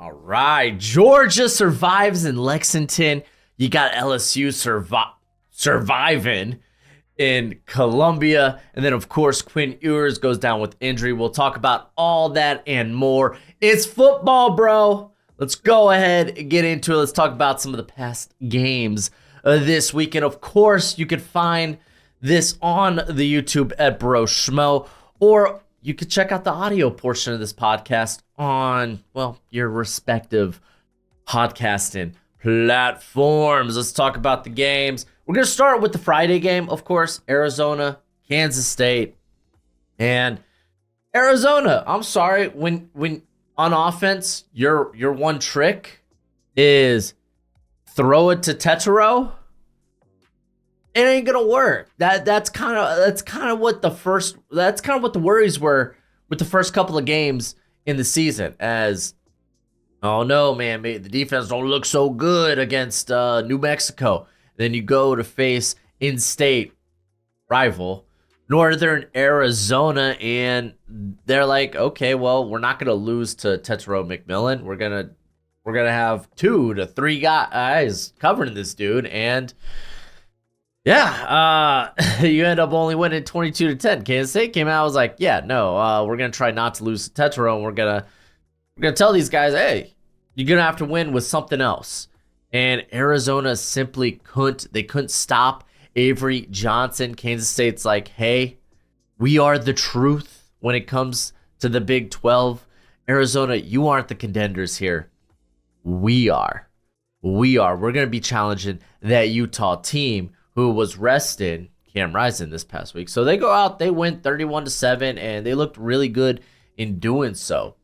All right. Georgia survives in Lexington. You got LSU surviving in Columbia. And then, of course, Quinn Ewers goes down with injury. We'll talk about all that and more. It's football, bro. Let's go ahead and get into it. Let's talk about some of the past games this week. And, of course, you can find this on the YouTube at Broshmo, or you could check out the audio portion of this podcast on, well, your respective podcasting platforms. Let's talk about the games. We're going to start with the Friday game, of course, Arizona, Kansas State. And Arizona, I'm sorry, when on offense, your one trick is throw it to Tetero, it ain't gonna work. That's kind of what the worries were with the first couple of games in the season. As, oh no, man, the defense don't look so good against New Mexico. Then you go to face in-state rival Northern Arizona, and they're like, okay, well, we're not gonna lose to Tetero McMillan. We're gonna have 2 to 3 guys covering this dude, and yeah, you end up only winning 22-10. Kansas State came out, was like, yeah, no, we're gonna try not to lose to Tetero, and we're gonna tell these guys, hey, you're gonna have to win with something else. And Arizona simply couldn't stop Avery Johnson. Kansas State's like, hey, we are the truth when it comes to the Big 12. Arizona, you aren't the contenders here. We are. We're gonna be challenging that Utah team who was resting Cam Rising this past week. So they go out, they win 31-7, and they looked really good in doing so.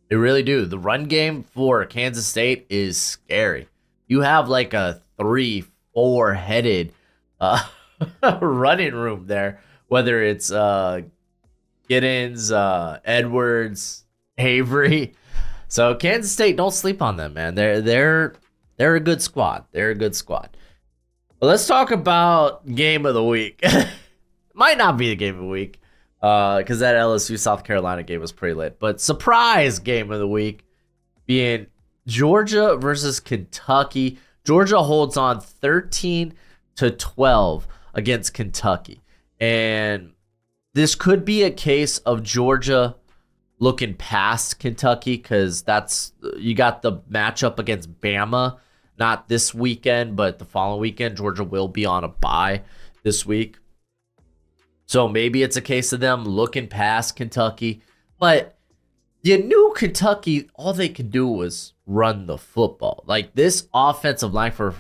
They really do. The run game for Kansas State is scary. You have like a 3-4 headed running room there, whether it's Giddens, Edwards, Avery. So Kansas State, don't sleep on them, man. They're a good squad. They're a good squad. Well, let's talk about game of the week. Might not be the game of the week because that LSU South Carolina game was pretty lit. But surprise game of the week being Georgia versus Kentucky. Georgia holds on 13-12 against Kentucky. And this could be a case of Georgia looking past Kentucky because you got the matchup against Bama. Not this weekend, but the following weekend. Georgia will be on a bye this week. So maybe it's a case of them looking past Kentucky. But you knew Kentucky, all they could do was run the football. Like, this offensive line for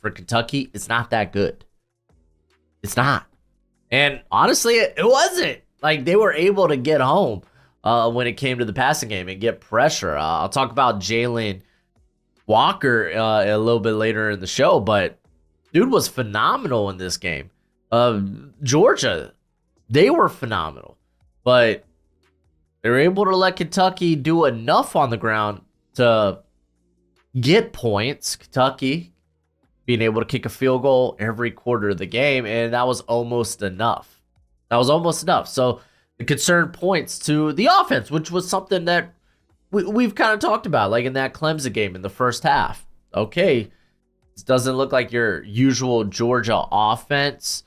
Kentucky is not that good. It's not. And honestly, it wasn't. Like, they were able to get home when it came to the passing game and get pressure. I'll talk about Jalen Walker a little bit later in the show, but dude was phenomenal in this game. Georgia, they were phenomenal, but they were able to let Kentucky do enough on the ground to get points. Kentucky being able to kick a field goal every quarter of the game, and that was almost enough. So the concern points to the offense, which was something that we've kind of talked about, like in that Clemson game in the first half. Okay, this doesn't look like your usual Georgia offense.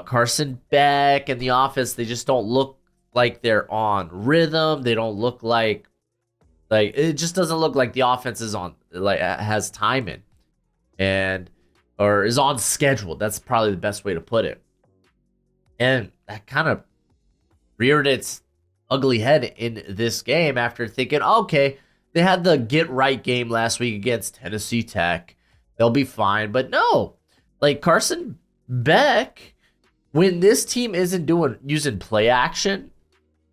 Carson Beck and the offense, they just don't look like they're on rhythm. They don't look like it just doesn't look like the offense is on, like, has timing or is on schedule. That's probably the best way to put it. And that kind of reared its ugly head in this game after thinking, okay, they had the get right game last week against Tennessee Tech. They'll be fine. But no, like, Carson Beck, when this team isn't using play action,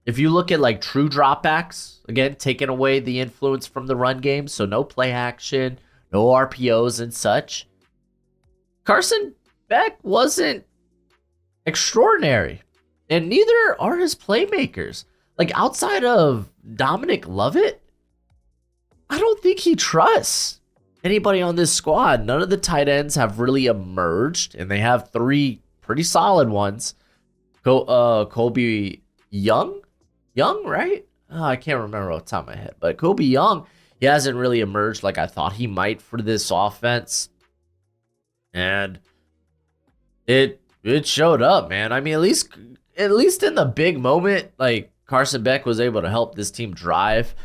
if you look at like true dropbacks, again, taking away the influence from the run game, so no play action, no RPOs and such, Carson Beck wasn't extraordinary. And neither are his playmakers. Like, outside of Dominic Lovett, I don't think he trusts anybody on this squad. None of the tight ends have really emerged, and they have 3 pretty solid ones. Colby Young, right? Oh, I can't remember off the top of my head, but Kobe Young, He hasn't really emerged like I thought he might for this offense. And it showed up, man. I mean, at least in the big moment, like Carson Beck was able to help this team drive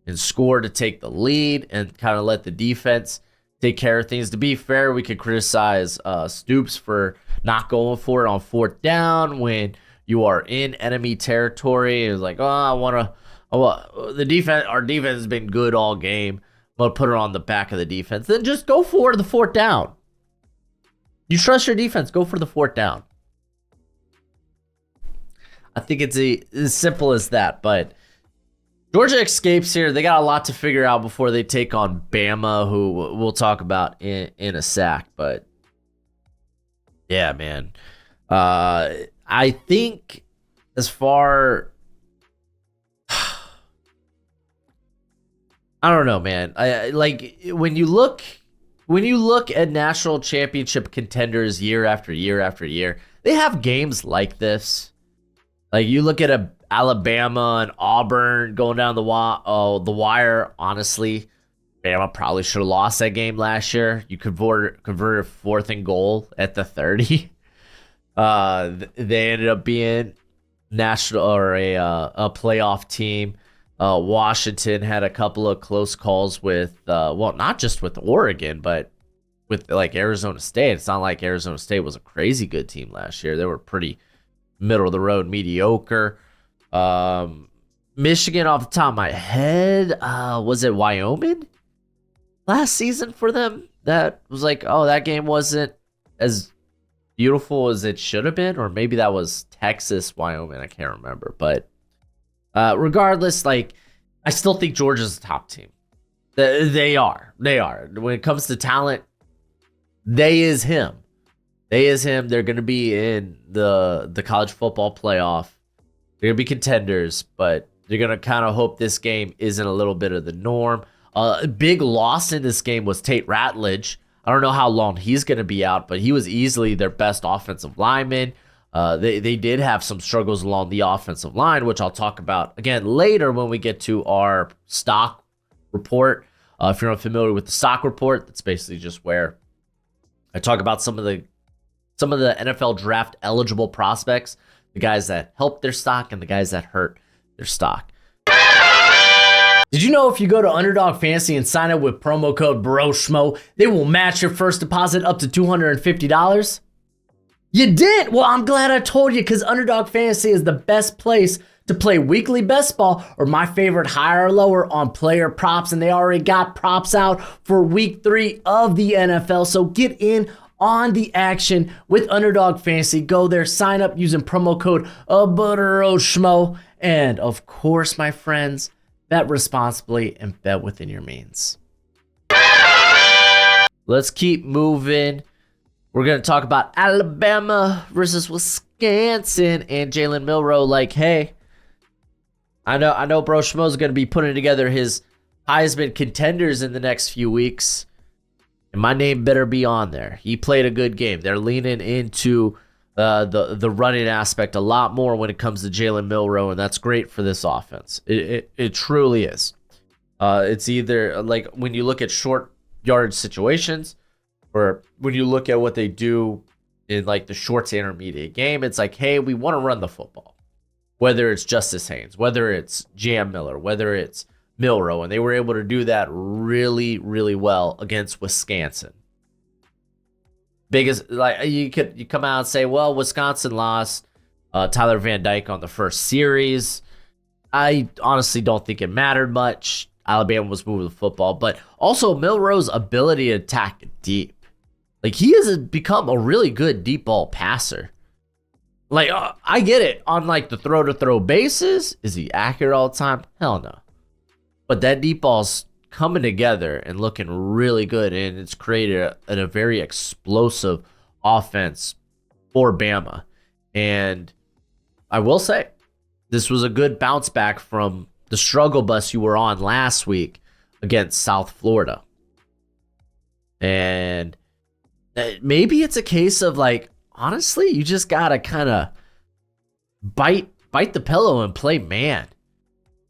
and score to take the lead and kind of let the defense take care of things. To be fair, we could criticize Stoops for not going for it on 4th down when you are in enemy territory. It was like, the defense. Our defense has been good all game. I'm gonna put it on the back of the defense. Then just go for the 4th down. You trust your defense, go for the 4th down. I think it's as simple as that. But Georgia escapes here. They got a lot to figure out before they take on Bama, who we'll talk about in a sec. But yeah, man. I think as far... I don't know, man. When you look at national championship contenders year after year after year, they have games like this. Like you look at Alabama and Auburn going down the wire. Honestly, Bama probably should have lost that game last year. You converted a 4th and goal at the 30. They ended up being national or a playoff team. Washington had a couple of close calls with, not just with Oregon, but with like Arizona State. It's not like Arizona State was a crazy good team last year. They were pretty middle of the road, mediocre. Michigan, off the top of my head, was it Wyoming last season for them? That was like, that game wasn't as beautiful as it should have been, or maybe that was Texas, Wyoming. I can't remember, but regardless, like I still think Georgia's the top team. They are. When it comes to talent, they is him. They're going to be in the college football playoff. They're going to be contenders, but they're going to kind of hope this game isn't a little bit of the norm. A big loss in this game was Tate Ratledge. I don't know how long he's going to be out, but he was easily their best offensive lineman. They did have some struggles along the offensive line, which I'll talk about again later when we get to our stock report. If you're not familiar with the stock report, that's basically just where I talk about some of the NFL draft eligible prospects, the guys that helped their stock and the guys that hurt their stock. Did you know if you go to Underdog Fantasy and sign up with promo code Broshmo, they will match your first deposit up to $250? You did? Well, I'm glad I told you, because Underdog Fantasy is the best place to play weekly best ball, or my favorite higher or lower on player props, and they already got props out for week 3 of the NFL. So get in on the action with Underdog Fantasy. Go there, sign up using promo code Broshmo, and of course, my friends, bet responsibly and bet within your means. Let's keep moving. We're going to talk about Alabama versus Wisconsin and Jalen Milroe. Like, hey, I know Broshmo is going to be putting together his Heisman contenders in the next few weeks, and my name better be on there. He played a good game. They're leaning into the running aspect a lot more when it comes to Jalen Milroe, and that's great for this offense. It truly is. It's either like when you look at short yardage situations, or when you look at what they do in like the short to intermediate game, it's like, hey, we want to run the football. Whether it's Justice Haynes, whether it's Jam Miller, whether it's Milroe, and they were able to do that really, really well against Wisconsin. Biggest, like you come out and say, well, Wisconsin lost Tyler Van Dyke on the first series. I honestly don't think it mattered much. Alabama was moving the football, but also Milroe's ability to attack deep. Like, he has become a really good deep ball passer. Like, I get it. On, like, the throw-to-throw bases, is he accurate all the time? Hell no. But that deep ball's coming together and looking really good, and it's created a very explosive offense for Bama. And I will say, this was a good bounce back from the struggle bus you were on last week against South Florida. And maybe it's a case of, like, honestly, you just gotta kind of bite the pillow and play man.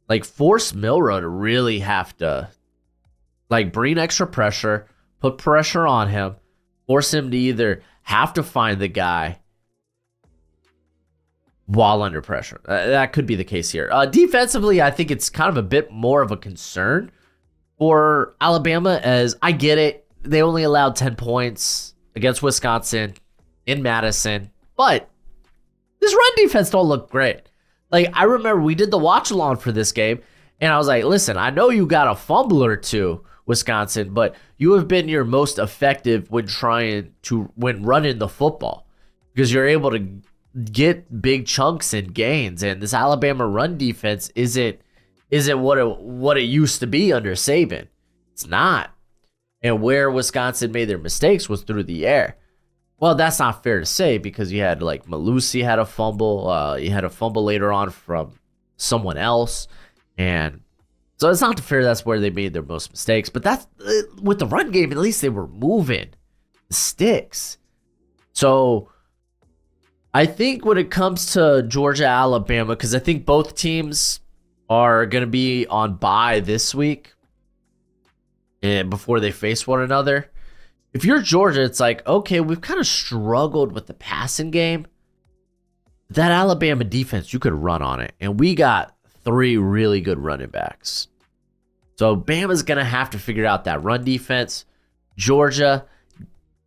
Like, force Milroe to really have to Like, bring extra pressure, put pressure on him, force him to either have to find the guy while under pressure. That could be the case here. Defensively, I think it's kind of a bit more of a concern for Alabama, as I get it. They only allowed 10 points against Wisconsin in Madison, but this run defense don't look great. Like, I remember we did the watch along for this game, and I was like, listen, I know you got a fumble or two, Wisconsin, but you have been your most effective when running the football, because you're able to get big chunks and gains, and this Alabama run defense isn't what it used to be under Saban. It's not. And where Wisconsin made their mistakes was through the air. Well, that's not fair to say, because you had like Malusi had a fumble. You had a fumble later on from someone else, and so it's not fair. That's where they made their most mistakes. But that's with the run game. At least they were moving the sticks. So I think when it comes to Georgia, Alabama, because I think both teams are going to be on bye this week and before they face one another. If you're Georgia, it's like, okay, we've kind of struggled with the passing game. That Alabama defense, you could run on it. And we got 3 really good running backs. So Bama's going to have to figure out that run defense. Georgia,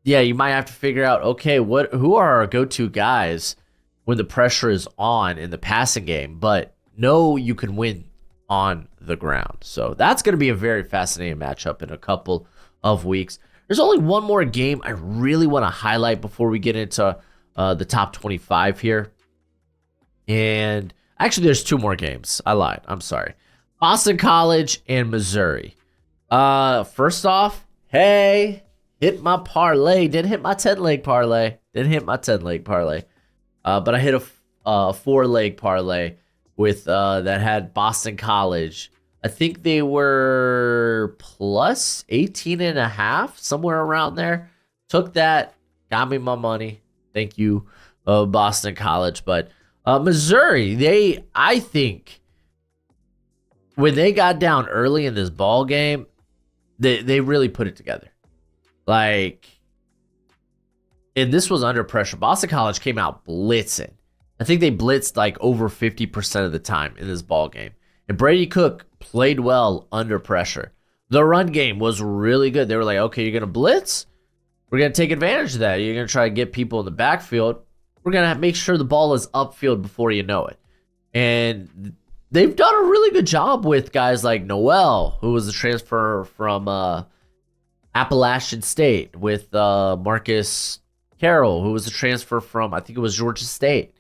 yeah, you might have to figure out, okay, who are our go-to guys when the pressure is on in the passing game, but know you can win on the ground. So that's going to be a very fascinating matchup in a couple of weeks. There's only one more game I really want to highlight before we get into the top 25 here. And actually, there's 2 more games. I lied. I'm sorry. Boston College and Missouri. First off, hey, hit my parlay. Didn't hit my 10-leg parlay. But I hit a 4-leg parlay with that had Boston College. I think they were plus 18.5, somewhere around there. Took that, got me my money. Thank you, Boston College. But Missouri, I think when they got down early in this ball game, they really put it together. Like, and this was under pressure. Boston College came out blitzing. I think they blitzed like over 50% of the time in this ball game. And Brady Cook played well under pressure. The run game was really good. They were like, okay, you're going to blitz? We're going to take advantage of that. You're going to try to get people in the backfield. We're going to make sure the ball is upfield before you know it. And they've done a really good job with guys like Noel, who was a transfer from Appalachian State, with Marcus Carroll, who was a transfer from, I think it was Georgia State.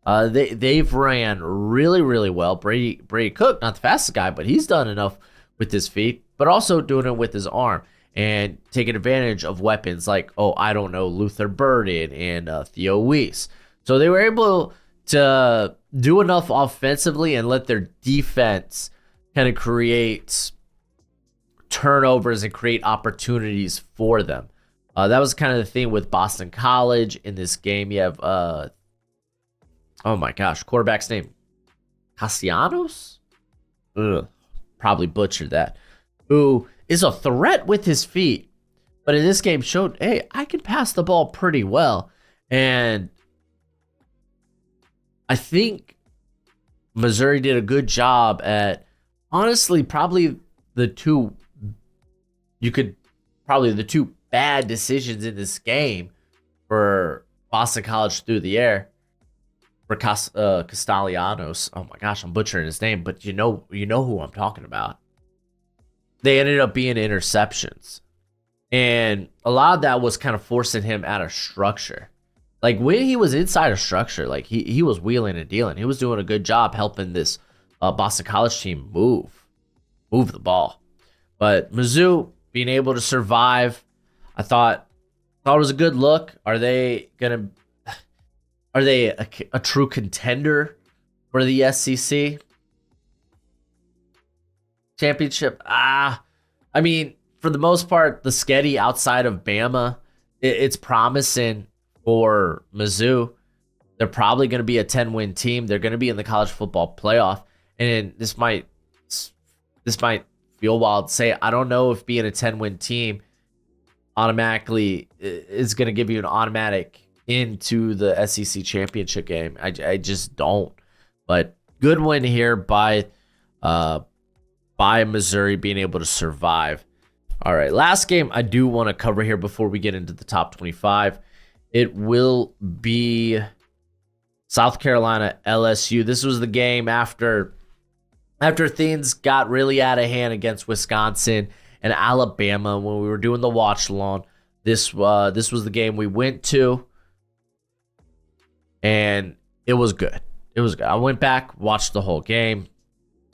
They've ran really, really well. Brady Cook, not the fastest guy, but he's done enough with his feet, but also doing it with his arm and taking advantage of weapons like, Luther Burden and Theo Weiss. So they were able to do enough offensively and let their defense kind of create turnovers and create opportunities for them. That was kind of the thing with Boston College in this game. You have, quarterback's name, Castellanos? Probably butchered that. Who is a threat with his feet, but in this game showed, hey, I can pass the ball pretty well. And I think Missouri did a good job at, honestly, probably the two bad decisions in this game for Boston College through the air. For Castellanos. Oh my gosh, I'm butchering his name, but you know who I'm talking about. They ended up being interceptions. And a lot of that was kind of forcing him out of structure. Like, when he was inside of structure, like he was wheeling and dealing. He was doing a good job helping this Boston College team move the ball. But Mizzou being able to survive, I thought it was a good look. Are they a true contender for the SEC championship? I mean, for the most part, the Sketty outside of Bama, it's promising for Mizzou. They're probably going to be a 10-win team. They're going to be in the college football playoff, and this might feel wild to say. I don't know if being a 10-win team automatically is going to give you an automatic into the SEC championship game. I just don't. But good win here by Missouri being able to survive. All right, last game I do want to cover here before we get into the top 25. It will be South Carolina LSU. This was the game after things got really out of hand against Wisconsin and Alabama when we were doing the watch along. This was the game we went to, and it was good. It was good. I went back, watched the whole game,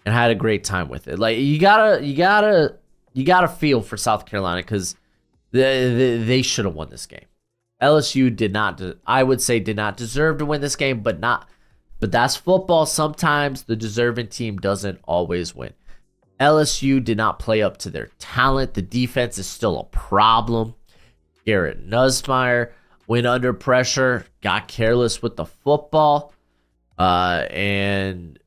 and had a great time with it. Like you gotta feel for South Carolina because they should have won this game. LSU did not deserve to win this game, but that's football. Sometimes the deserving team doesn't always win. LSU did not play up to their talent. The defense is still a problem. Garrett Nussmeier went under pressure, got careless with the football, and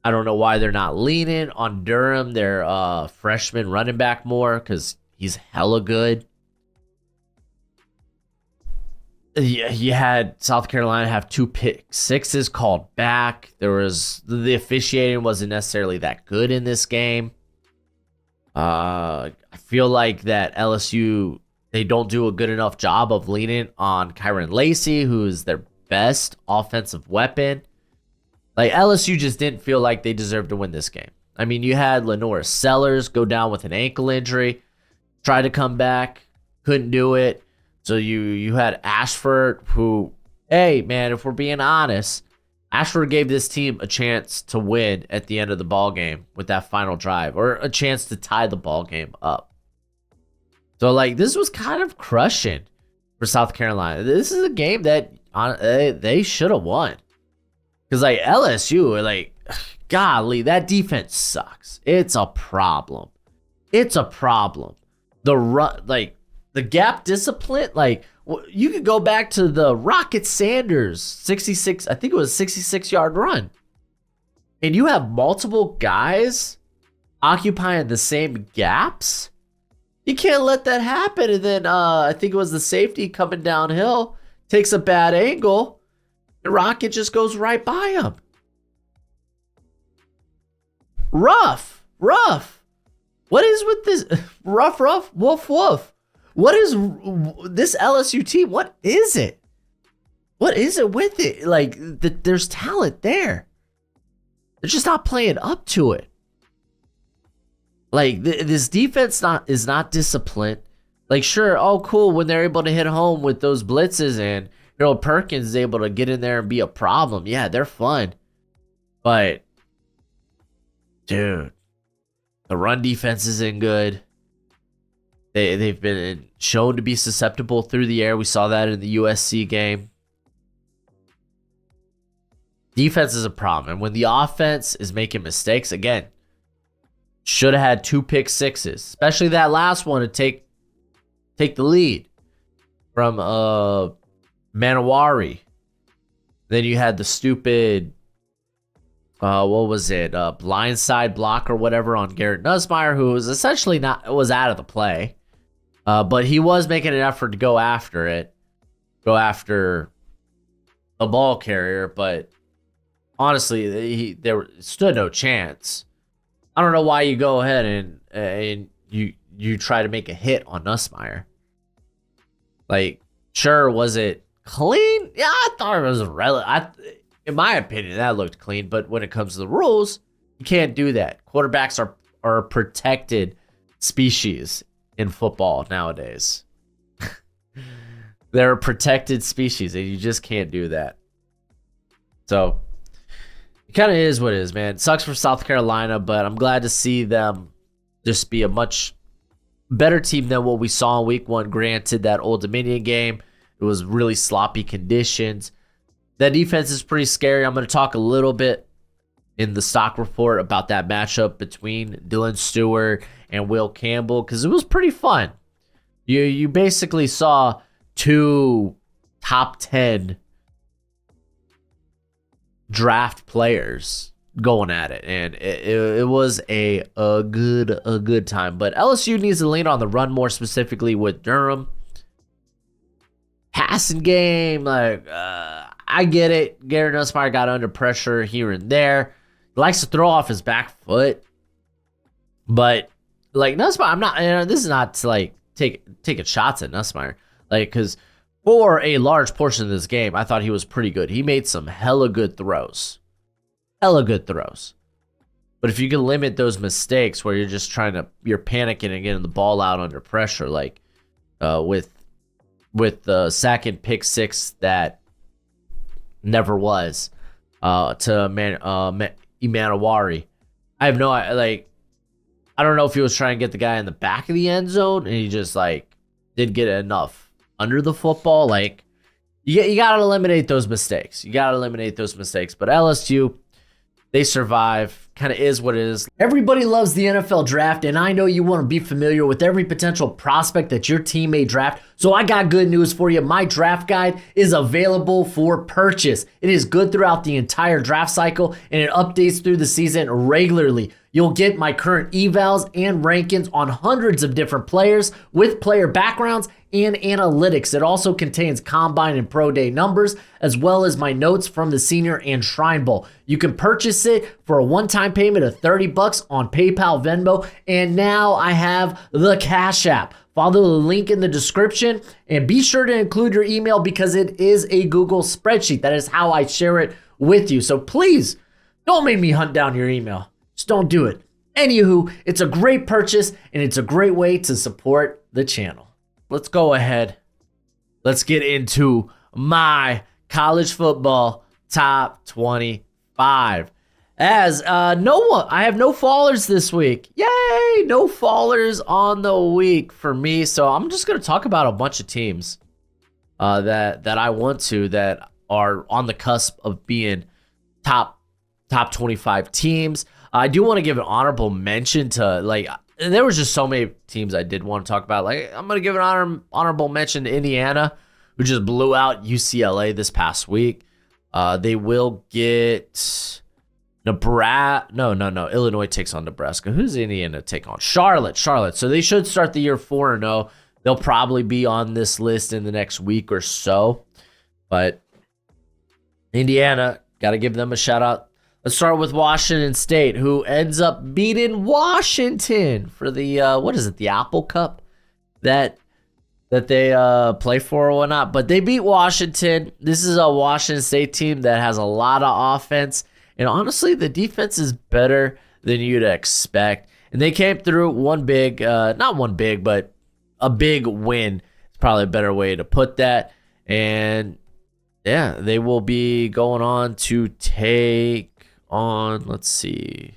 I don't know why they're not leaning on Durham, their freshman running back, more because he's hella good. You had South Carolina have 2 pick sixes called back. The officiating wasn't necessarily that good in this game. I feel like that LSU, they don't do a good enough job of leaning on Kyron Lacey, who is their best offensive weapon. Like LSU just didn't feel like they deserved to win this game. I mean, you had Lenora Sellers go down with an ankle injury, try to come back, couldn't do it. So you had Ashford, who, hey, man, if we're being honest, Ashford gave this team a chance to win at the end of the ball game with that final drive, or a chance to tie the ball game up. So, like, this was kind of crushing for South Carolina. This is a game that they should have won. Because, like, LSU, like, golly, that defense sucks. It's a problem. It's a problem. The run, like, the gap discipline, like, you could go back to the Rocket Sanders 66, I think it was a 66-yard run. And you have multiple guys occupying the same gaps. You can't let that happen. And then I think it was the safety coming downhill, takes a bad angle, and Rocket just goes right by him. Rough. What is with this? Rough, woof. What is this LSU team? What is it? What is it with it? Like, there's talent there. They're just not playing up to it. Like, this defense is not disciplined. Like, sure, oh, cool, when they're able to hit home with those blitzes and Harold Perkins is able to get in there and be a problem. Yeah, they're fun. But, dude, the run defense isn't good. They've been shown to be susceptible through the air. We saw that in the USC game. Defense is a problem. And when the offense is making mistakes, again, should have had 2 pick sixes, especially that last one to take the lead from Manowari. Then you had the stupid, what was it, blindside block or whatever on Garrett Nussmeier, who was essentially was out of the play. But he was making an effort to go after the ball carrier. But honestly, there stood no chance. I don't know why you go ahead and you try to make a hit on Nussmeier. Like, sure, was it clean? Yeah, I thought it was in my opinion, that looked clean. But when it comes to the rules, you can't do that. Quarterbacks are a protected species in football nowadays. They're a protected species, and you just can't do that. So it kind of is what it is, man. It sucks for South Carolina, but I'm glad to see them just be a much better team than what we saw in week 1. Granted, that Old Dominion game, it was really sloppy conditions. That defense is pretty scary. I'm going to talk a little bit in the stock report about that matchup between Dylan Stewart and Will Campbell, because it was pretty fun. You basically saw 2 top 10 draft players going at it, and it was a good time. But LSU needs to lean on the run more, specifically with Durham. Passing game, I get it. Garrett Nussmeier got under pressure here and there. He likes to throw off his back foot, but Nussmeier, I'm not. This is not to taking shots at Nussmeier, because for a large portion of this game, I thought he was pretty good. He made some hella good throws. But if you can limit those mistakes where you're just you're panicking and getting the ball out under pressure, with the second pick six that never was to Imanawari. I have no I don't know if he was trying to get the guy in the back of the end zone and he just didn't get enough under the football. You got to eliminate those mistakes. But LSU, they survive. Kind of is what it is. Everybody loves the NFL draft, and I know you want to be familiar with every potential prospect that your team may draft. So I got good news for you. My draft guide is available for purchase. It is good throughout the entire draft cycle, and it updates through the season regularly. You'll get my current evals and rankings on hundreds of different players with player backgrounds and analytics. It also contains combine and pro day numbers, as well as my notes from the Senior and Shrine Bowl. You can purchase it for a one-time payment of $30 on PayPal, Venmo, and now I have the Cash App. Follow the link in the description and be sure to include your email because it is a Google spreadsheet. That is how I share it with you. So please don't make me hunt down your email. Just don't do it. Anywho, it's a great purchase and it's a great way to support the channel. Let's go ahead. Let's get into my college football top 25. As I have no fallers this week. Yay! No fallers on the week for me. So I'm just gonna talk about a bunch of teams that I want that are on the cusp of being top 25 teams. I do want to give an honorable mention to there was just so many teams I did want to talk about. I'm gonna give an honorable mention to Indiana, who just blew out UCLA this past week. They will get Nebraska. No. Illinois takes on Nebraska. Who's Indiana take on? Charlotte. So they should start the year 4-0. They'll probably be on this list in the next week or so. But Indiana, got to give them a shout out. Let's start with Washington State, who ends up beating Washington for the the Apple Cup that they play for or whatnot. But they beat Washington. This is a Washington State team that has a lot of offense. And honestly, the defense is better than you'd expect. And they came through not one big, but a big win. It's probably a better way to put that. And yeah, they will be going on to take on, let's see.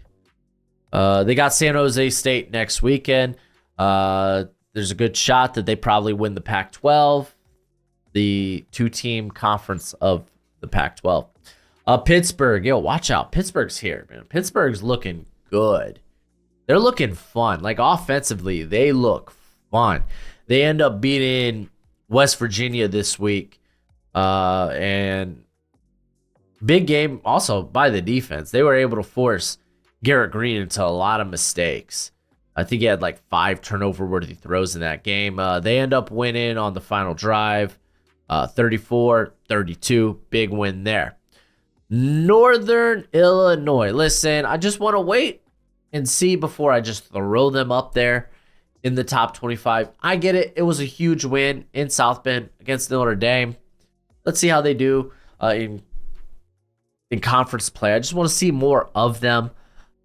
They got San Jose State next weekend. There's a good shot that they probably win the Pac-12, the two-team conference of the Pac-12. Pittsburgh, watch out. Pittsburgh's here, man. Pittsburgh's looking good. They're looking fun. Offensively, they look fun. They end up beating West Virginia this week. And big game also by the defense. They were able to force Garrett Green into a lot of mistakes. I think he had 5 turnover-worthy throws in that game. They end up winning on the final drive, 34-32. Big win there. Northern Illinois. Listen, I just want to wait and see before I just throw them up there in the top 25. I get it. It was a huge win in South Bend against Notre Dame. Let's see how they do in conference play. I just want to see more of them.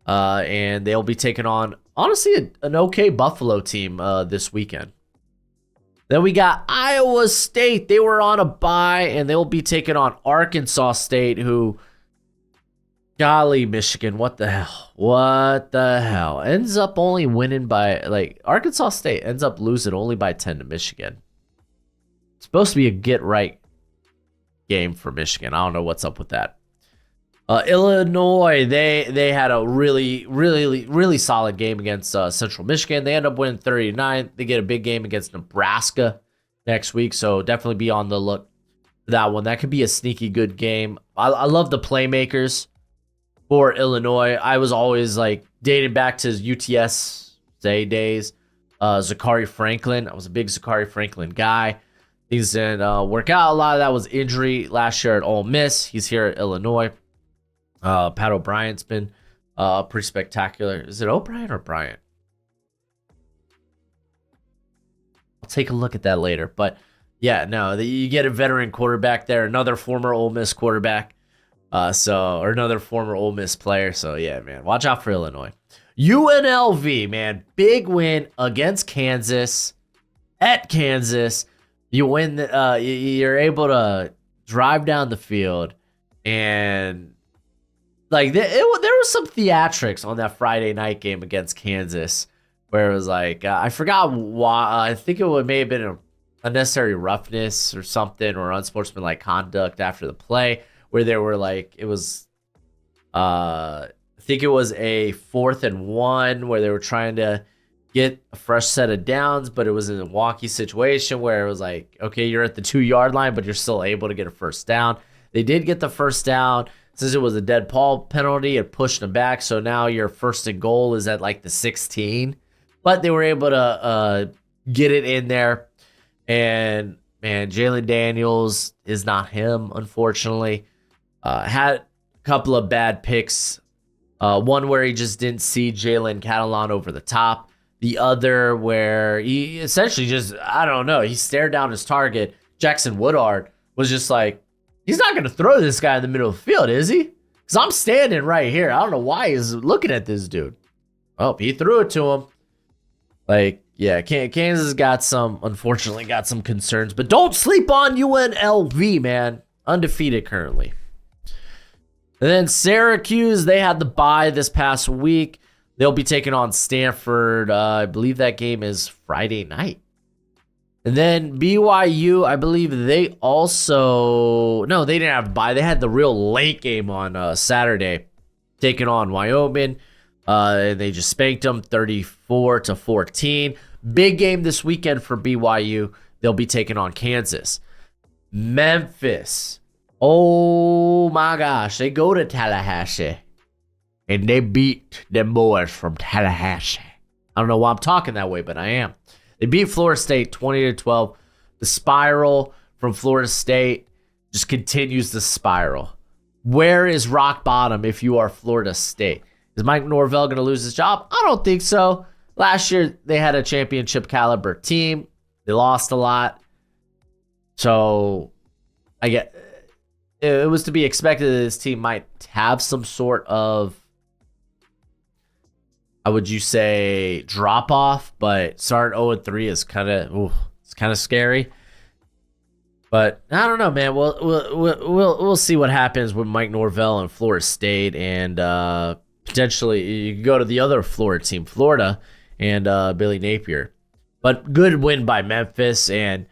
And they'll be taking on, honestly, an okay Buffalo team this weekend. Then we got Iowa State. They were on a bye, and they'll be taking on Arkansas State, who, golly, Michigan, what the hell? Ends up only winning by, Arkansas State ends up losing only by 10 to Michigan. It's supposed to be a get-right game for Michigan. I don't know what's up with that. Illinois, they had a really solid game against Central Michigan. They end up winning 30-9. They get a big game against Nebraska next week, so definitely be on the look for that one. That could be a sneaky good game. I love the playmakers for Illinois. I was always like dating back to his UTSA days. Zachary Franklin. I was a big Zachary Franklin guy. Things didn't work out. A lot of that was injury last year at Ole Miss. He's here at Illinois. Pat O'Brien's been pretty spectacular. Is it O'Brien or Bryant? I'll take a look at that later. But yeah, no, you get a veteran quarterback there, another former Ole Miss quarterback, or another former Ole Miss player. So yeah, man, watch out for Illinois. UNLV, man, big win against Kansas at Kansas. You win. You're able to drive down the field, and like there was some theatrics on that Friday night game against Kansas, where it was like I forgot why. I think it may have been a unnecessary roughness or something, or unsportsmanlike conduct after the play, where there were like it was. I think it was a 4th and 1 where they were trying to get a fresh set of downs, but it was in a wonky situation where it was like, okay, you're at the 2-yard line, but you're still able to get a first down. They did get the first down. Since it was a dead ball penalty, it pushed them back. So now your 1st and goal is at like the 16. But they were able to get it in there. And man, Jalen Daniels is not him, unfortunately. Had a couple of bad picks. One where he just didn't see Jalen Catalon over the top. The other where he essentially just, I don't know, he stared down his target. Jackson Woodard was just like, he's not going to throw this guy in the middle of the field, is he? Because I'm standing right here. I don't know why he's looking at this dude. Oh, he threw it to him. Like, yeah, Kansas unfortunately got some concerns. But don't sleep on UNLV, man. Undefeated currently. And then Syracuse, they had the bye this past week. They'll be taking on Stanford. I believe that game is Friday night. And then BYU, I believe they didn't have a bye. They had the real late game on Saturday, taking on Wyoming. And they just spanked them 34-14. Big game this weekend for BYU. They'll be taking on Kansas. Memphis. Oh my gosh, they go to Tallahassee and they beat them boys from Tallahassee. I don't know why I'm talking that way, but I am. They beat Florida State 20-12. The spiral from Florida State just continues to spiral. Where is rock bottom if you are Florida State? Is Mike Norvell going to lose his job? I don't think so. Last year, they had a championship caliber team. They lost a lot. So, it was to be expected that this team might have some sort of, how would you say, drop off, but starting 0-3 is kind of scary. But I don't know, man. We'll see what happens with Mike Norvell and Florida State, and potentially you can go to the other Florida team, Florida, and Billy Napier. But good win by Memphis, and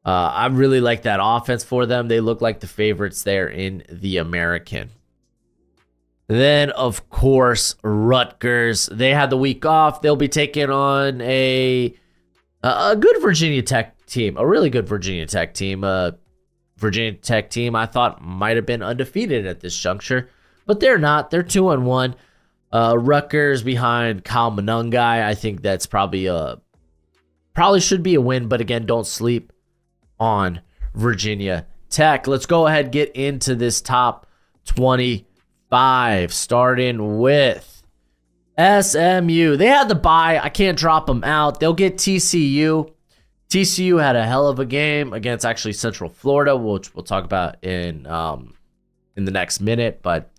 I really like that offense for them. They look like the favorites there in the American. Then, of course, Rutgers. They had the week off. They'll be taking on a good Virginia Tech team, a really good Virginia Tech team. Virginia Tech team I thought might have been undefeated at this juncture, but they're not. They're 2-1. Rutgers behind Kyle Monangai. I think that's probably should be a win, but again, don't sleep on Virginia Tech. Let's go ahead and get into this top 25, starting with SMU. They had the bye. I can't drop them out. They'll get TCU. TCU had a hell of a game against actually Central Florida, which we'll talk about in the next minute. But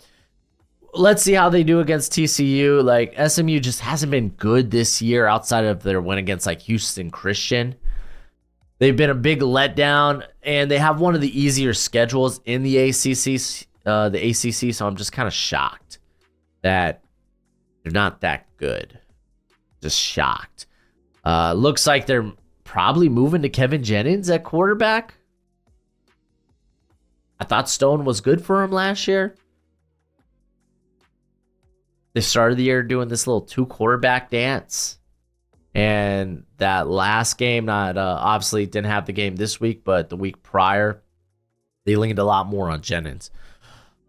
let's see how they do against TCU. Like, SMU just hasn't been good this year outside of their win against like Houston Christian. They've been a big letdown, and they have one of the easier schedules in the ACC. So I'm just kind of shocked that they're not that good. Just shocked. Looks like they're probably moving to Kevin Jennings at quarterback. I thought Stone was good for him last year. They started the year doing this little 2-quarterback dance. And that last game, obviously didn't have the game this week, but the week prior, they leaned a lot more on Jennings.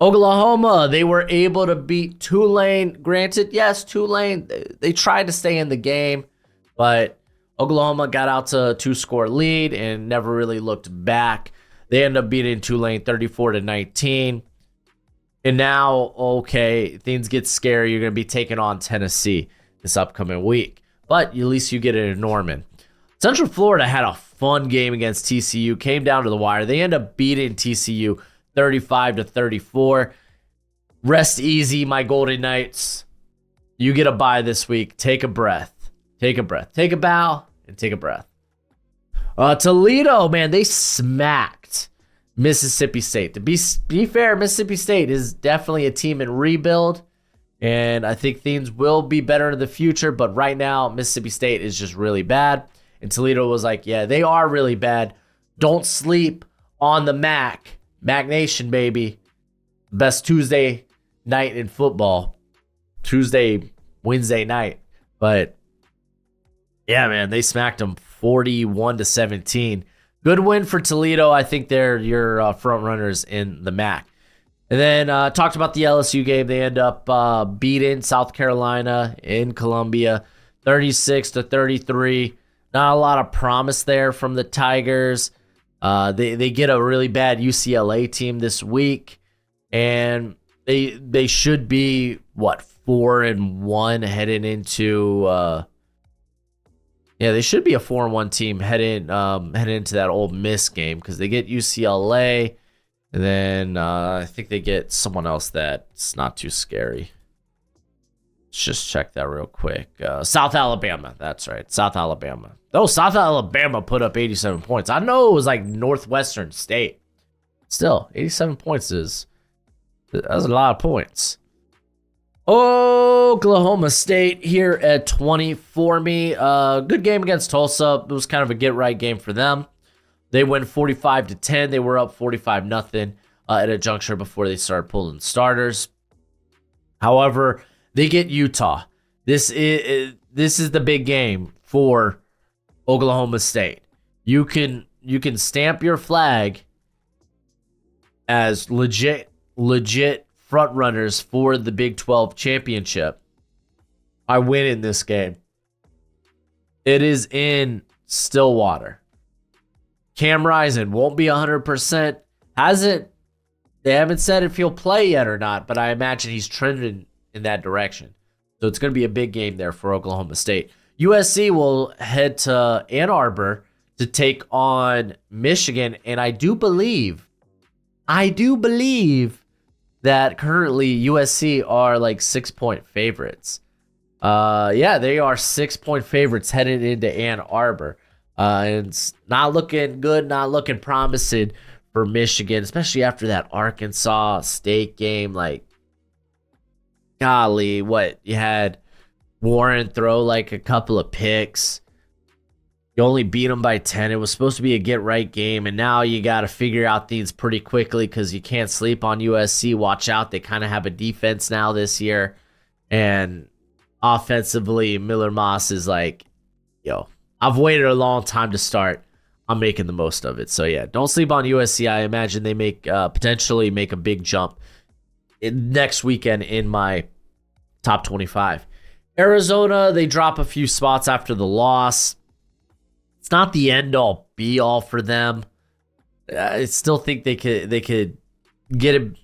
Oklahoma, they were able to beat Tulane. Granted, yes, Tulane, they tried to stay in the game, but Oklahoma got out to a 2-score lead and never really looked back. They end up beating Tulane 34-19. And now, okay, things get scary. You're going to be taking on Tennessee this upcoming week. But at least you get it in Norman. Central Florida had a fun game against TCU. Came down to the wire. They end up beating TCU 35-34. Rest easy, my Golden Knights. You get a bye this week. Take a breath. Take a breath. Take a bow and take a breath. Toledo, man, they smacked Mississippi State. To be fair, Mississippi State is definitely a team in rebuild, and I think things will be better in the future, but right now, Mississippi State is just really bad, and Toledo was like, yeah, they are really bad. Don't sleep on the MAC. MAC Nation, baby. Best Tuesday night in football. Wednesday night. But yeah, man, they smacked them 41-17. Good win for Toledo. I think they're your front runners in the MAC. And then talked about the LSU game. They end up beating South Carolina in Columbia 36-33. Not a lot of promise there from the Tigers. They get a really bad UCLA team this week, and they should be 4-1 heading into they should be a 4-1 team heading into that Ole Miss game, because they get UCLA, and then I think they get someone else that's not too scary. Let's just check that real quick. South Alabama. That's right. South Alabama. Oh, South Alabama put up 87 points. I know it was like Northwestern State. Still, 87 points that's a lot of points. Oklahoma State here at 20 for me. Good game against Tulsa. It was kind of a get-right game for them. They win 45-10. They were up 45-0 at a juncture before they started pulling starters. However, they get Utah. This is the big game for Oklahoma State. You can stamp your flag as legit front runners for the Big 12 championship. I win in this game. It is in Stillwater. Cam Rising won't be 100%. They haven't said if he'll play yet or not, but I imagine he's trending in that direction. So it's going to be a big game there for Oklahoma State. USC will head to Ann Arbor to take on Michigan, and I do believe that currently USC are like 6-point favorites. They are 6-point favorites headed into Ann Arbor. And it's not looking good, not looking promising for Michigan, especially after that Arkansas State game. Like, golly, you had Warren throw like a couple of picks. You only beat them by 10. It was supposed to be a get-right game, and now you got to figure out things pretty quickly because you can't sleep on USC. Watch out. They kind of have a defense now this year. And offensively, Miller Moss is like, I've waited a long time to start. I'm making the most of it. So, yeah, don't sleep on USC. I imagine they potentially make a big jump next weekend in my top 25. Arizona, they drop a few spots after the loss. It's not the end-all, be-all for them. I still think they could get it.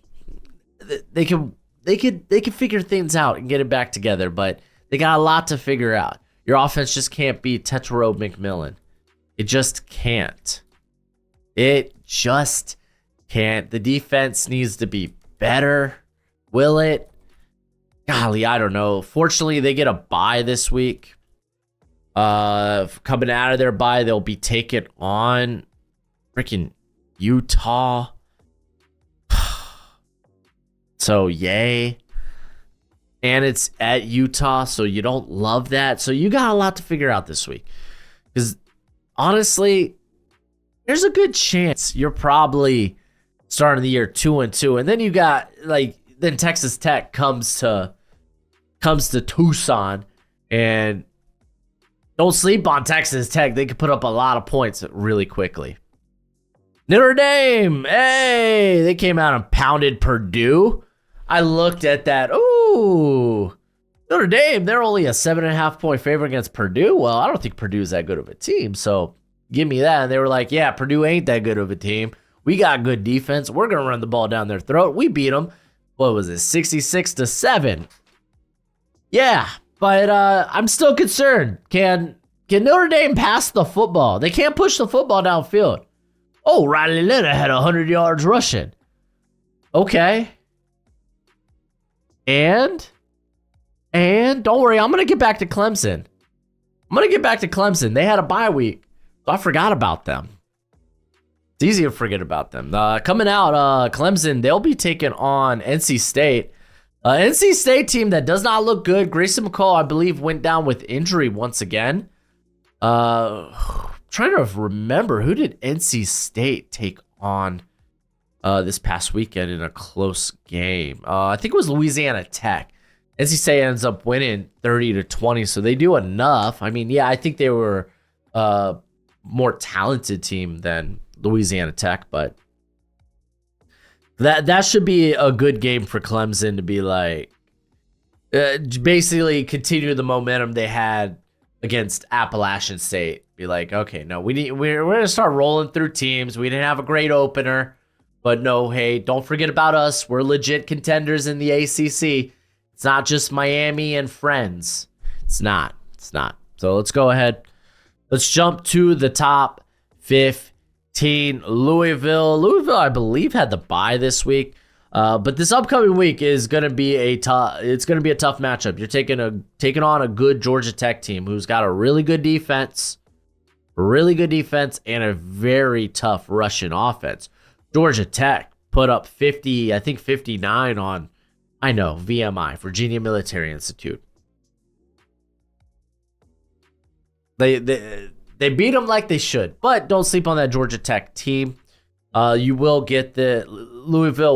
They could figure things out and get it back together, but they got a lot to figure out. Your offense just can't beat Tetero McMillan. It just can't. It just can't. The defense needs to be better. Will it? Golly, I don't know. Fortunately, they get a bye this week. Coming out of their bye, they'll be taking on freaking Utah. So, yay. And it's at Utah, so you don't love that. So you got a lot to figure out this week. Because, honestly, there's a good chance you're probably starting the year 2-2. And then you got, then Texas Tech comes to Tucson, and don't sleep on Texas Tech. They could put up a lot of points really quickly. Notre Dame, hey, they came out and pounded Purdue. I looked at that. Ooh, Notre Dame, they're only a 7.5-point favorite against Purdue. Well, I don't think Purdue's that good of a team, so give me that. And they were like, yeah, Purdue ain't that good of a team. We got good defense. We're going to run the ball down their throat. We beat them. What was it, 66-7? Yeah, but I'm still concerned. Can Notre Dame pass the football? They can't push the football downfield. Oh, Riley Leonard had 100 yards rushing. Okay. And don't worry, I'm going to get back to Clemson. They had a bye week, so I forgot about them. It's easy to forget about them. Coming out, Clemson, they'll be taking on NC State. NC State team that does not look good. Grayson McCall, I believe, went down with injury once again. Trying to remember, who did NC State take on this past weekend in a close game? I think it was Louisiana Tech. NC State ends up winning 30-20, so they do enough. I mean, yeah, I think they were a more talented team than Louisiana Tech, but that should be a good game for Clemson to be like, basically continue the momentum they had against Appalachian State. Be like, okay, no, we're gonna start rolling through teams. We didn't have a great opener, but no, hey, don't forget about us. We're legit contenders in the ACC. It's not just Miami and friends. It's not. So let's go ahead. Let's jump to the top 15. Louisville, I believe, had the bye this week. But this upcoming week is going to be a tough matchup. You're taking on a good Georgia Tech team who's got a really good defense and a very tough rushing offense. Georgia Tech put up 50, I think 59 on, VMI, Virginia Military Institute. They beat them like they should, but don't sleep on that Georgia Tech team. Louisville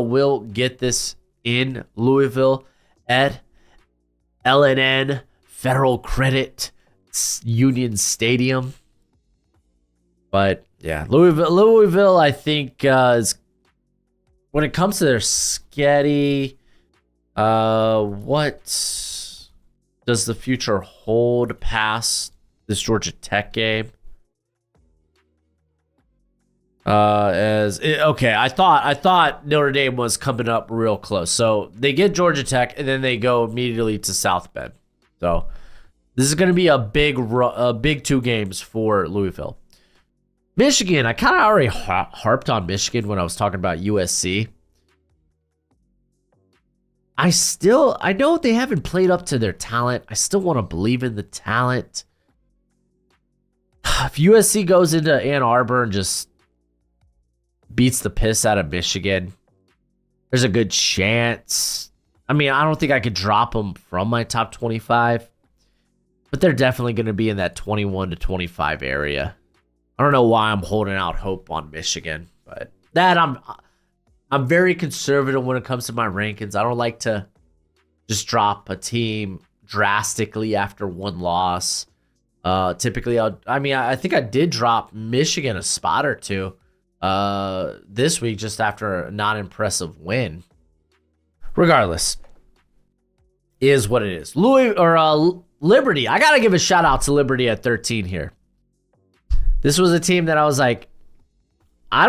will get this in Louisville at LNN Federal Credit Union Stadium. But yeah, Louisville, I think, is, when it comes to their schedule, what does the future hold past this Georgia Tech game? I thought Notre Dame was coming up real close. So they get Georgia Tech and then they go immediately to South Bend. So this is going to be a big 2 games for Louisville. Michigan, I kind of already harped on Michigan when I was talking about USC. I know they haven't played up to their talent. I still want to believe in the talent. If USC goes into Ann Arbor and just beats the piss out of Michigan, there's a good chance. I mean, I don't think I could drop them from my top 25, but they're definitely going to be in that 21-25 area. I don't know why I'm holding out hope on Michigan, but that I'm very conservative when it comes to my rankings. I don't like to just drop a team drastically after one loss. Typically, I think I did drop Michigan a spot or two this week just after a not impressive win. Regardless, is what it is. Liberty. I gotta give a shout out to Liberty at 13 here. This was a team that I was like, I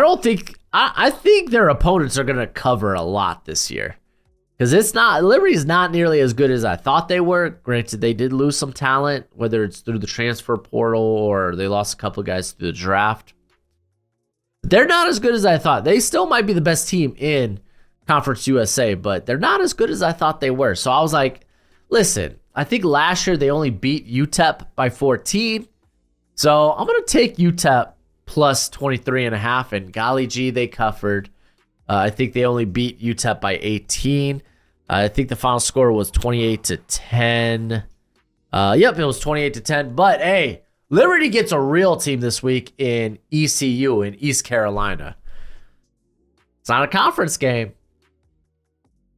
think their opponents are gonna cover a lot this year. Because Liberty's not nearly as good as I thought they were. Granted, they did lose some talent, whether it's through the transfer portal or they lost a couple of guys through the draft. They're not as good as I thought. They still might be the best team in Conference USA, but they're not as good as I thought they were. So I was like, listen, I think last year they only beat UTEP by 14. So I'm going to take UTEP plus 23.5, and golly gee, they covered. I think they only beat UTEP by 18. I think the final score was 28-10. Yep, it was 28-10. But hey, Liberty gets a real team this week in ECU in East Carolina. It's not a conference game,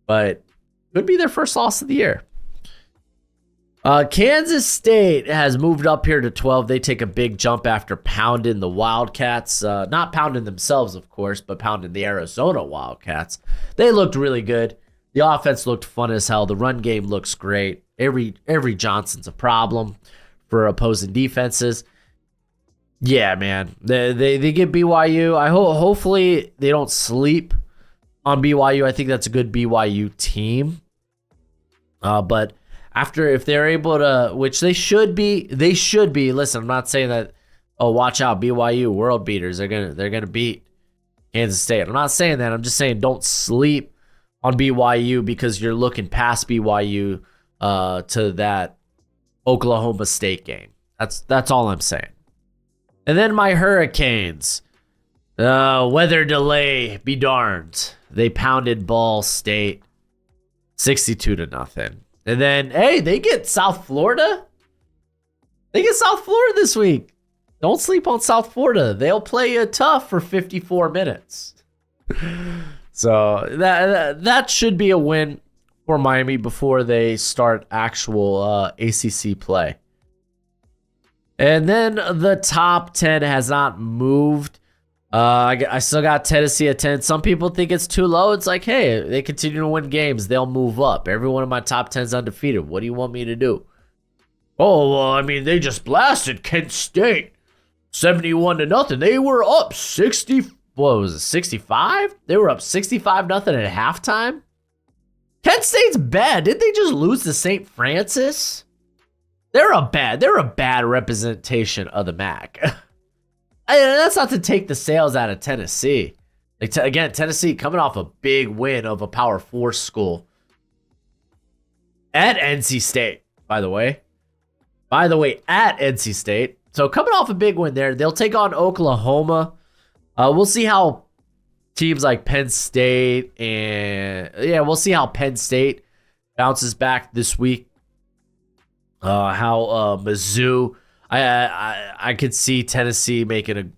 but could be their first loss of the year. Kansas State has moved up here to 12. They take a big jump after pounding the Wildcats. Not pounding themselves, of course, but pounding the Arizona Wildcats. They looked really good. The offense looked fun as hell. The run game looks great. Every Johnson's a problem for opposing defenses. Yeah, man. They get BYU. Hopefully they don't sleep on BYU. I think that's a good BYU team. But if they're able to, which they should be. Listen, I'm not saying that. Oh, watch out, BYU world beaters. They're gonna beat Kansas State. I'm not saying that. I'm just saying don't sleep on BYU because you're looking past BYU to that Oklahoma State game. That's all I'm saying. And then my Hurricanes. Weather delay be darned. They pounded Ball State 62-0. And then, hey, they get South Florida. They get South Florida this week. Don't sleep on South Florida. They'll play you tough for 54 minutes. So that should be a win for Miami before they start actual ACC play. And then the top 10 has not moved. I still got Tennessee at 10. Some people think it's too low. It's like, hey, they continue to win games. They'll move up. Every one of my top 10 is undefeated. What do you want me to do? Oh, well, I mean, they just blasted Kent State 71-0. They were up 65? They were up 65-0 at halftime. Kent State's bad. Didn't they just lose to St. Francis? They're a bad representation of the MAC. That's not to take the sales out of Tennessee. Again, Tennessee coming off a big win of a Power 4 school at NC State, by the way. At NC State. So coming off a big win there, they'll take on Oklahoma. We'll see how teams like Penn State we'll see how Penn State bounces back this week. How Mizzou. I could see Tennessee making a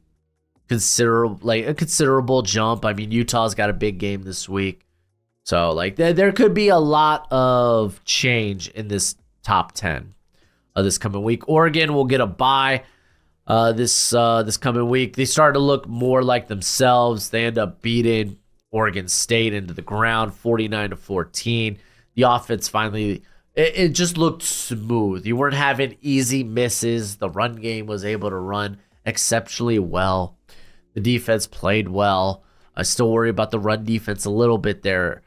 considerable jump. I mean, Utah's got a big game this week. So there could be a lot of change in this top 10 this coming week. Oregon will get a bye this coming week. They started to look more like themselves. They end up beating Oregon State into the ground 49-14. The offense finally it just looked smooth. You weren't having easy misses. The run game was able to run exceptionally well. The defense played well. I still worry about the run defense a little bit there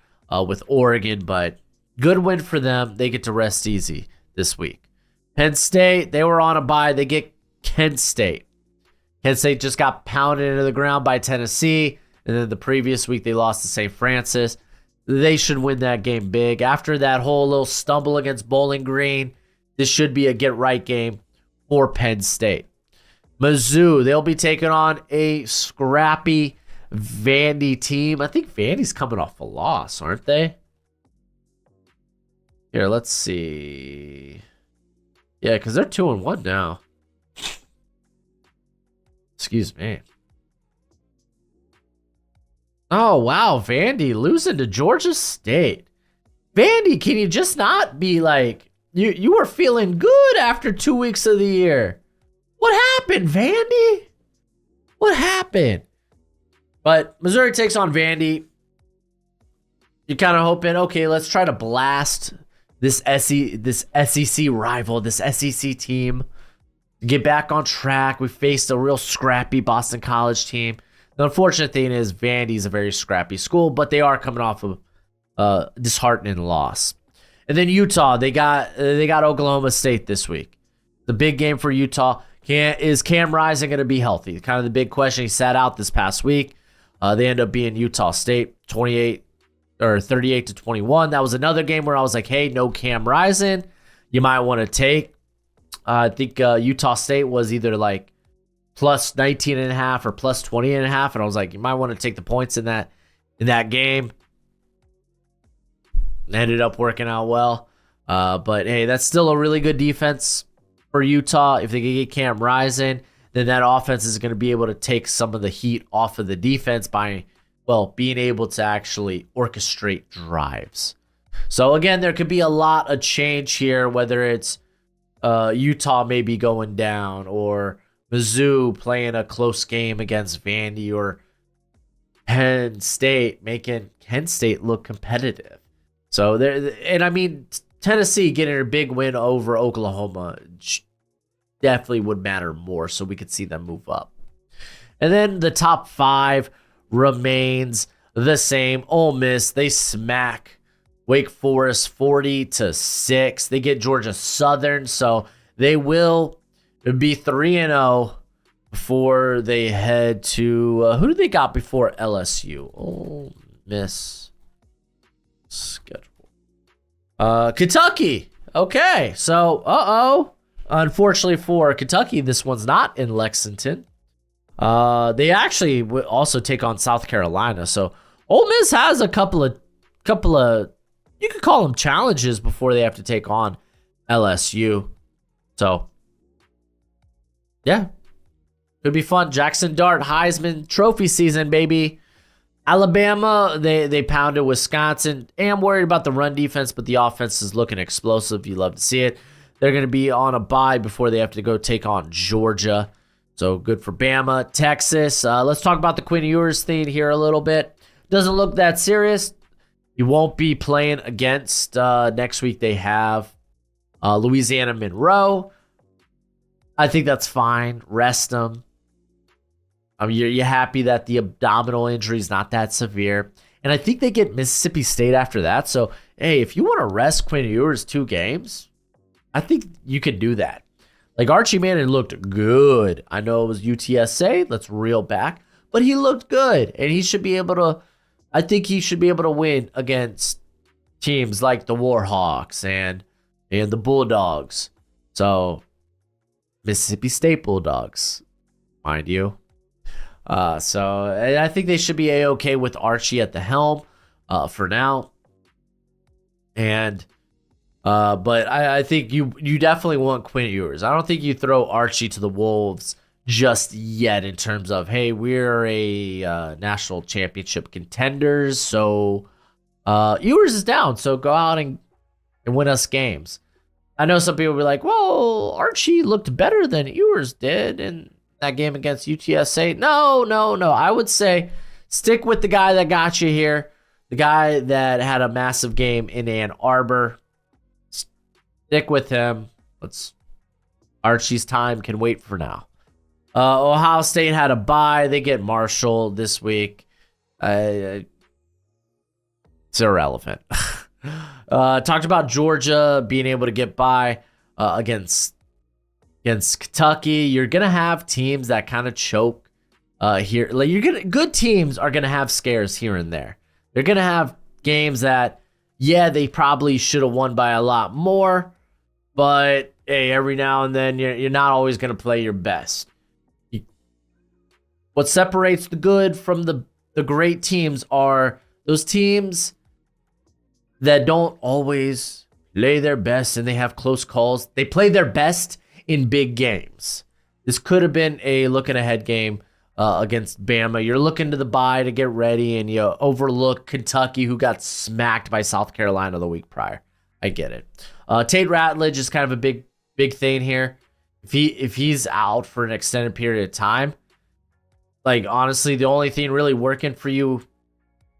with Oregon, but good win for them. They get to rest easy this week. Penn State, they were on a bye. They get Kent State. Kent State just got pounded into the ground by Tennessee, and then the previous week they lost to St. Francis. They should win that game big. After that whole little stumble against Bowling Green, this should be a get-right game for Penn State. Mizzou, they'll be taking on a scrappy Vandy team. I think Vandy's coming off a loss, aren't they? Here, let's see. Yeah, because they're 2-1 now. Excuse me. Oh, wow, Vandy losing to Georgia State. Vandy, can you just not be like, you were feeling good after 2 weeks of the year. What happened, Vandy? What happened? But Missouri takes on Vandy. You're kind of hoping, okay, let's try to blast this SEC rival, this SEC team. Get back on track. We faced a real scrappy Boston College team. The unfortunate thing is Vandy's a very scrappy school, but they are coming off of a disheartening loss. And then Utah, they got Oklahoma State this week. The big game for Utah. Is Cam Rising going to be healthy? Kind of the big question. He sat out this past week. They end up being Utah State 38-21. That was another game where I was like, hey, no Cam Rising. You might want to take. I think Utah State was either like plus 19.5 or plus 20.5. And I was like, you might want to take the points in that game. Ended up working out well. But hey, that's still a really good defense for Utah. If they can get Cam Rising, then that offense is going to be able to take some of the heat off of the defense by, being able to actually orchestrate drives. So again, there could be a lot of change here, whether it's Utah may be going down, or Mizzou playing a close game against Vandy, or Penn State making Kent State look competitive. So there, and I mean, Tennessee getting a big win over Oklahoma definitely would matter more, so we could see them move up. And then the top 5 remains the same. Ole Miss, they smack Wake Forest 40-6. They get Georgia Southern, so they will be 3-0 before they head to who do they got before LSU? Ole Miss schedule. Kentucky. Okay, so unfortunately for Kentucky, this one's not in Lexington. They actually would also take on South Carolina. So Ole Miss has a couple of you could call them challenges before they have to take on LSU. So yeah, could be fun. Jackson Dart Heisman Trophy season, baby. Alabama, they pounded Wisconsin. Am worried about the run defense, but the offense is looking explosive. You love to see it. They're going to be on a bye before they have to go take on Georgia. So good for Bama. Texas, let's talk about the Quinn Ewers thing here a little bit. Doesn't look that serious. You won't be playing against, next week they have Louisiana Monroe. I think that's fine. Rest them. I mean, you're happy that the abdominal injury is not that severe. And I think they get Mississippi State after that. So, hey, if you want to rest Quinn Ewers 2 games, I think you can do that. Like, Archie Manning looked good. I know it was UTSA. Let's reel back. But he looked good. And he should be able to, I think he should be able to win against teams like the Warhawks and the Bulldogs. So, Mississippi State Bulldogs, mind you. So I think they should be A-okay with Archie at the helm for now. And but I think you definitely want Quinn Ewers. I don't think you throw Archie to the Wolves just yet in terms of, hey, we're a national championship contenders, so Ewers is down, so go out and win us games. I know some people will be like, well, Archie looked better than Ewers did in that game against UTSA. No. I would say stick with the guy that got you here, the guy that had a massive game in Ann Arbor. Stick with him. Archie's time can wait for now. Ohio State had a bye. They get Marshall this week. It's irrelevant. Talked about Georgia being able to get by against Kentucky. You're gonna have teams that kind of choke here. Like good teams are gonna have scares here and there. They're gonna have games that, yeah, they probably should have won by a lot more, but hey, every now and then you're not always gonna play your best. What separates the good from the great teams are those teams that don't always play their best and they have close calls. They play their best in big games. This could have been a looking ahead game against Bama. You're looking to the bye to get ready, and you overlook Kentucky, who got smacked by South Carolina the week prior. I get it. Tate Ratledge is kind of a big thing here. If he's out for an extended period of time, like honestly, the only thing really working for you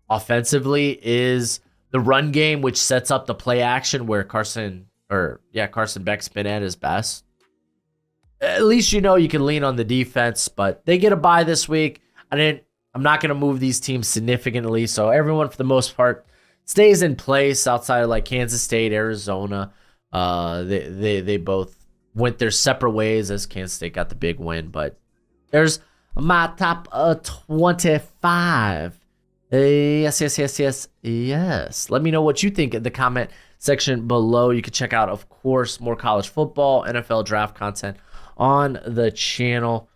offensively is the run game, which sets up the play action where Carson Beck's been at his best. At least you know you can lean on the defense, but they get a bye this week. I'm not going to move these teams significantly, so everyone for the most part stays in place outside of like Kansas State, Arizona. They both went their separate ways as Kansas State got the big win, but there's my top 25. Yes. Let me know what you think in the comment section below. You can check out, of course, more college football, NFL draft content on the channel.